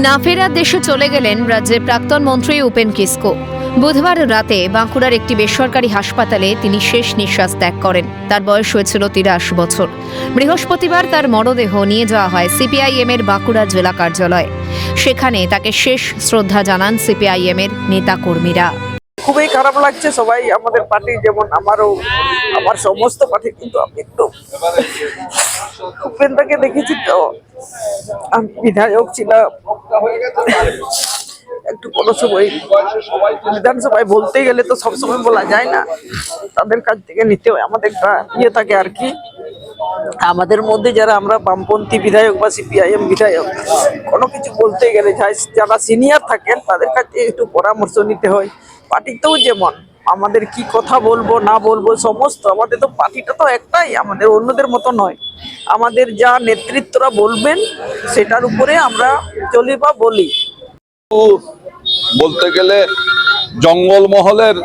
না ফেরার দেশে চলে গেলেন রাজ্যের প্রাক্তন মন্ত্রী উপেন কিসকো। বুধবার রাতে বাঁকুড়ার একটি বেসরকারি হাসপাতালে তিনি শেষ নিঃশ্বাস ত্যাগ করেন। তার বয়স হয়েছিল 83 বছর। বৃহস্পতিবার তার মরদেহ নিয়ে যাওয়া হয় সিপিআইএম এর বাঁকুড়া জেলা কার্যালয়ে। সেখানে তাকে শেষ শ্রদ্ধা জানান সিপিআইএম এর নেতাকর্মীরা। খুবই খারাপ লাগছে। সবাই আমাদের পার্টি, যেমন আমার সমস্ত পার্টি, কিন্তু আমি একটু উপেনদাকে দেখেছি তো, আমি বিধায়ক ছিলাম, একটু কোনো সময় বিধানসভায় বলতে গেলে তো সবসময় বলা যায় না, তাদের কাছ থেকে নিতে হয়, আমাদের একটা ইয়ে থাকে আর কি। আমাদের মধ্যে যারা আমরা বামপন্থী বিধায়ক বা সিপিআইএম বিধায়ক, কোনো কিছু বলতে গেলে যারা সিনিয়র থাকেন তাদের কাছে একটু পরামর্শ নিতে হয়। পার্টিতেও যেমন আমাদের কি কথা বলবো না বলবো সমস্ত, আমাদের তো পার্টিটা তো একটাই, আমাদের অন্যদের মতো নয়। আমাদের যা নেতৃত্বরা বলবেন সেটার উপরে আমরা চলি বা বলি। বলতে গেলে জঙ্গলমহলের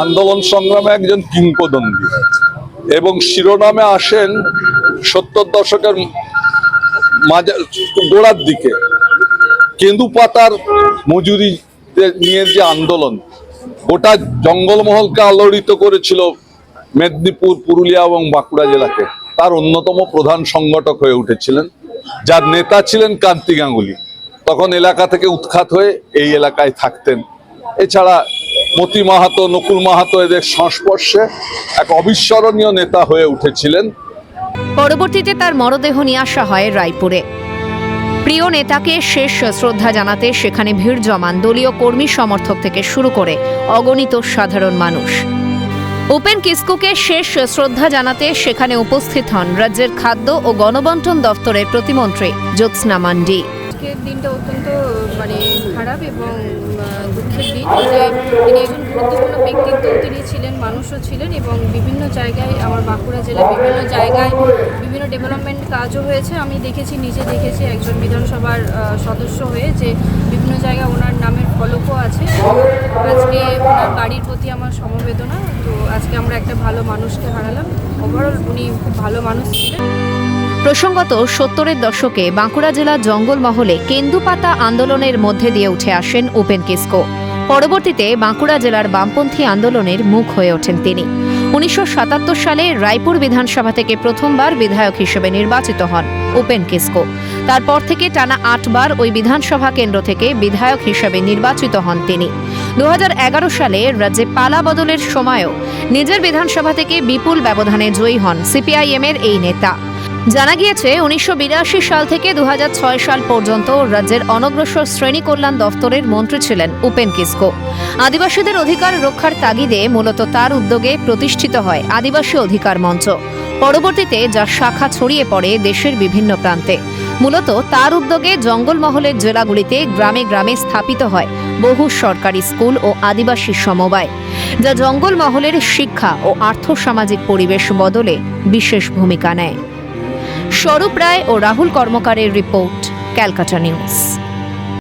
আন্দোলন সংগ্রামে একজন কিংবদন্তি, এবং শিরোনামে আসেন 70 দশকের গোড়ার দিকে কেন্দুপাতার মজুরি নিয়ে যে আন্দোলন, গোটা জঙ্গলমহলকে আলোড়িত করেছিল মেদিনীপুর, পুরুলিয়া এবং বাঁকুড়া জেলাকে। তার অন্যতম প্রধান সংগঠক হয়ে উঠেছিলেন, যার নেতা ছিলেন কান্তি গাঙ্গুলি। তখন এলাকা থেকে উৎখাত হয়ে এই এলাকায় থাকতেন। এছাড়া মতি মাহাতো, নকুল মাহাতো এদের সংস্পর্শে এক অবিস্মরণীয় নেতা হয়ে উঠেছিলেন। পরবর্তীতে তার মরদেহ নিয়ে আসা হয় রায়পুরে। প্রিয় নেতাকে শেষ শ্রদ্ধা জানাতে সেখানে ভিড় জমান দলীয় কর্মী সমর্থক থেকে শুরু করে অগণিত সাধারণ মানুষ। উপেন কিসকোকে শেষ শ্রদ্ধা জানাতে সেখানে উপস্থিত হন রাজ্যের খাদ্য ও গণবন্টন দপ্তরের প্রতিমন্ত্রী জ্যোৎস্না মান্ডি। আজকের দিনটা অত্যন্ত খারাপ এবং দুঃখের দিন, যে তিনি একজন গুরুত্বপূর্ণ ব্যক্তিত্ব তিনি ছিলেন, মানুষও ছিলেন, এবং বিভিন্ন জায়গায় আমার বাঁকুড়া জেলার বিভিন্ন জায়গায় বিভিন্ন ডেভেলপমেন্ট কাজও হয়েছে। আমি দেখেছি, নিজে দেখেছি একজন বিধানসভার সদস্য হয়ে, যে বিভিন্ন জায়গায় ওনার নামের ফলকও আছে। আজকে ওনার বাড়ির প্রতি আমার সমবেদনা। তো আজকে আমরা একটা ভালো মানুষকে হারালাম। ওভারঅল উনি খুব ভালো মানুষ ছিলেন। প্রসঙ্গত 70-এর দশকে বাঁকুড়া জেলার জঙ্গলমহলে কেন্দুপাতা আন্দোলনের মধ্যে দিয়ে উঠে আসেন উপেন কিসকো। পরবর্তীতে বাঁকুড়া জেলার বামপন্থী আন্দোলনের মুখ হয়ে ওঠেন তিনি। 1977 সালে রায়পুর বিধানসভা থেকে প্রথমবার বিধায়ক হিসেবে নির্বাচিত হন উপেন কিসকো। তারপর থেকে টানা 8 বার ওই বিধানসভা কেন্দ্র থেকে বিধায়ক হিসেবে নির্বাচিত হন তিনি। 2011 সালে রাজ্যে পালা বদলের সময়ও নিজের বিধানসভা থেকে বিপুল ব্যবধানে জয়ী হন সিপিআইএম এর এই নেতা। জানা গিয়েছে 1982 সাল থেকে 2006 সাল পর্যন্ত রাজ্যের অনগ্রসর শ্রেণী কল্যাণ দফতরের মন্ত্রী ছিলেন উপেন কিসকো। আদিবাসীদের অধিকার রক্ষার তাগিদে মূলত তার উদ্যোগে প্রতিষ্ঠিত হয় আদিবাসী অধিকার মঞ্চ। পরবর্তীতে যার শাখা ছড়িয়ে পড়ে দেশের বিভিন্ন প্রান্তে। মূলত তার উদ্যোগে জঙ্গলমহলের জেলাগুলিতে গ্রামে গ্রামে স্থাপিত হয় বহু সরকারি স্কুল ও আদিবাসী সমবায়, যা জঙ্গলমহলের শিক্ষা ও আর্থসামাজিক পরিবেশ বদলে বিশেষ ভূমিকা নেয়। স্বরূপ রায় ও রাহুল কর্মকারের রিপোর্ট, ক্যালকাটা নিউজ।